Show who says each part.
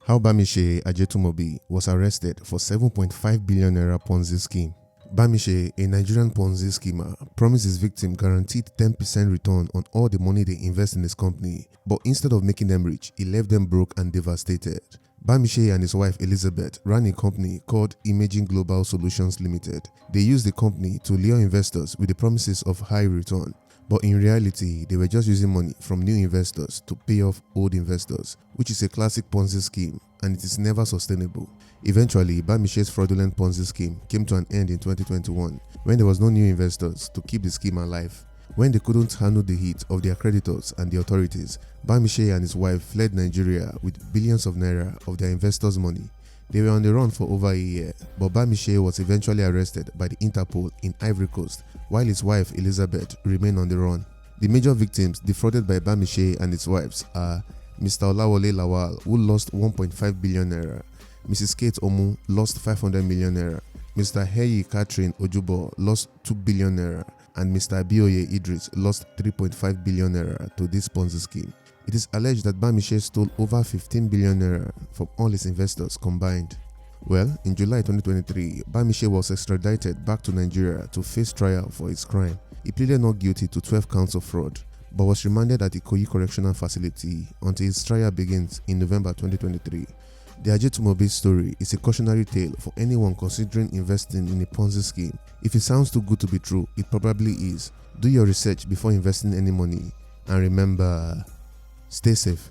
Speaker 1: How Bamishe Ajetunmobi was arrested for 7.5 billion naira Ponzi scheme. Bamishe, a Nigerian Ponzi schemer, promised his victim guaranteed 10% return on all the money they invest in his company, but instead of making them rich, he left them broke and devastated. Bamishe and his wife Elizabeth ran a company called Imaging Global Solutions Limited. They used the company to lure investors with the promises of high return. But in reality, they were just using money from new investors to pay off old investors, which is a classic Ponzi scheme and it is never sustainable. Eventually, Bamishe's fraudulent Ponzi scheme came to an end in 2021 when there was no new investors to keep the scheme alive. When they couldn't handle the heat of their creditors and the authorities, Bamishe and his wife fled Nigeria with billions of naira of their investors' money. They were on the run for over a year, but Bamishe was eventually arrested by the Interpol in Ivory Coast, while his wife Elizabeth remained on the run. The major victims defrauded by Bamishe and his wives are Mr. Olawale Lawal, who lost 1.5 billion naira, Mrs. Kate Omu lost 500 million naira, Mr. Heyi Catherine Ojubo lost 2 billion naira, and Mr. Abioye Idris lost 3.5 billion naira to this Ponzi scheme. It is alleged that Bamishe stole over 15 billion naira from all his investors combined. Well, in July 2023, Bamishe was extradited back to Nigeria to face trial for his crime. He pleaded not guilty to 12 counts of fraud, but was remanded at the Ikoyi Correctional Facility until his trial begins in November 2023. The Ajetunmobi story is a cautionary tale for anyone considering investing in a Ponzi scheme. If it sounds too good to be true, it probably is. Do your research before investing any money. And remember, stay safe.